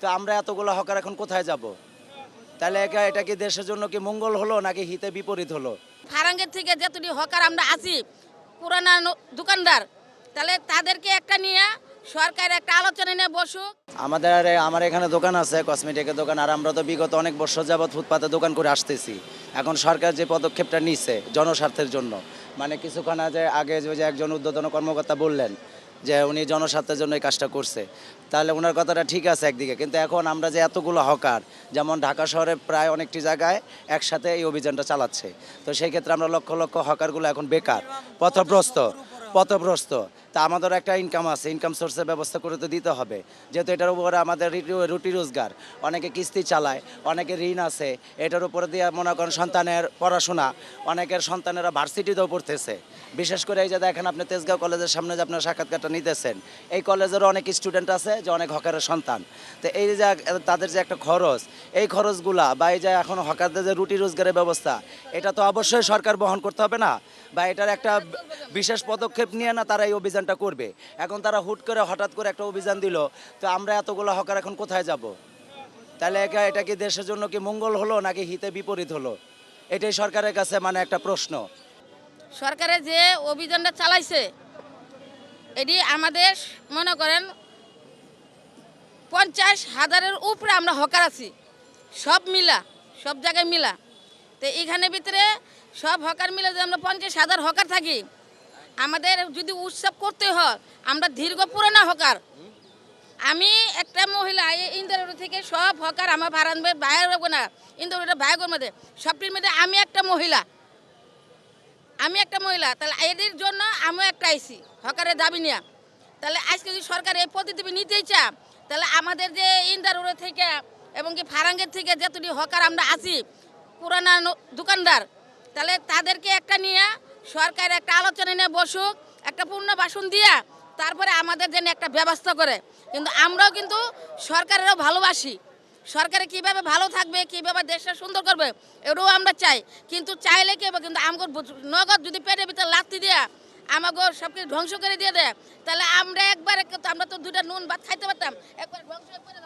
তো আমরা এতগুলো হকার এখন কোথায় যাব? তাহলে এটা কি দেশের জন্য কি মঙ্গল হলো নাকি হিতে বিপরীত হলো? ফারাঙ্গের থেকে যতটি হকার আমরা আছি পুরানা দোকানদার, তাহলে তাদেরকে একটা নিয়ে সরকার একটা আলোচনা নিয়ে বসুক। আমার এখানে দোকান আছে, কসমেটিকের দোকান। আর আমরা তো বিগত অনেক বছর যাবৎ ফুটপাতে দোকান করে আসতেছি। এখন সরকার যে পদক্ষেপটা নিছে জনস্বার্থের জন্য, মানে কিছুক্ষণ আগে যে একজন ঊর্ধ্বতন কর্মকর্তা বললেন যে উনি জনস্বার্থের জন্য এই কাজটা করছে, তাহলে ওনার কথাটা ঠিক আছে একদিকে। কিন্তু এখন আমরা যে এতগুলো হকার, যেমন ঢাকা শহরে প্রায় অনেকটি জায়গায় একসাথে এই অভিযানটা চালাচ্ছে, তো সেই ক্ষেত্রে আমরা লক্ষ লক্ষ হকারগুলো এখন বেকার, পথভ্রষ্ট। তা আমাদের একটা ইনকাম আছে, ইনকাম সোর্সের ব্যবস্থা করে তো দিতে হবে, যেহেতু এটার উপরে আমাদের রুটি রোজগার। অনেকে কিস্তি চালায়, অনেকে ঋণ আছে, এটার উপরে দিয়ে মনে করেন সন্তানের পড়াশোনা, অনেকের সন্তানেরা ভার্সিটিতেও পড়তেছে। বিশেষ করে এই যে দেখেন আপনি তেজগাঁও কলেজের সামনে যে আপনার সাক্ষাৎকারটা নিতেছেন, এই কলেজেরও অনেক স্টুডেন্ট আছে যে অনেক হকারের সন্তান। তো এই যে তাদের যে একটা খরচ, এই খরচগুলা বা এই যে এখন হকারদের যে রুটি রোজগারের ব্যবস্থা, এটা তো অবশ্যই সরকার বহন করতে হবে না? বা এটার একটা বিশেষ পদক্ষেপ নিয়ে না তারা এই অভিযানটা করবে। এখন তারা হুট করে হঠাৎ করে একটা অভিযান দিল, তো আমরা এতগুলো হকার এখন কোথায় যাব? তাহলে এটা কি দেশের জন্য কি মঙ্গল হলো নাকি হিতে বিপরীত হলো? এটাই সরকারের কাছে মানে একটা প্রশ্ন। সরকারের যে অভিযানটা চালাইছে এটি আমাদের মনে করেন 50,000-এর উপরে আমরা হকার আছি, সব মিলা, সব জায়গায় মিলা। তো এইখানের ভিতরে সব হকার মিলে যদি আমরা 50,000 হকার থাকি, আমাদের যদি উৎসব করতে হয়, আমরা দীর্ঘ পুরানা হকার। আমি একটা মহিলা ইন্দ্রপুর থেকে সব হকার আমার ভাড়ানবের বাইরে রাখবো না, ইন্দ্রপুরের বাইরের মধ্যে সবটির মধ্যে আমি একটা মহিলা, তাহলে এদের জন্য আমিও একটা আইসি হকারের দাবি নিয়ে। তাহলে আজকে যদি সরকার এই পদ্ধতি নিতেই চায়, তাহলে আমাদের যে ইন্দ্রপুর থেকে এবং কি ফারাঙ্গের থেকে যতটি হকার আমরা আছি পুরানা দোকানদার, তাহলে তাদেরকে একটা নিয়ে সরকার একটা আলোচনা নিয়ে বসুক, একটা পুনর্বাসন দিয়া তারপরে আমাদের জন্য একটা ব্যবস্থা করে। কিন্তু আমরাও কিন্তু সরকারেরও ভালোবাসি, সরকারে কিভাবে ভালো থাকবে, কিভাবে দেশটা সুন্দর করবে এটাও আমরা চাই। কিন্তু চাইলে কি হবে, কিন্তু আমাকে নগদ যদি পেটের ভিতরে লাত্তি দেয়া আমাকে সব কিছু ধ্বংস করে দিয়ে দেয়, তাহলে আমরা একবার আমরা তো দুটা নুন ভাত খাইতে পারতাম, একবার ধ্বংস করে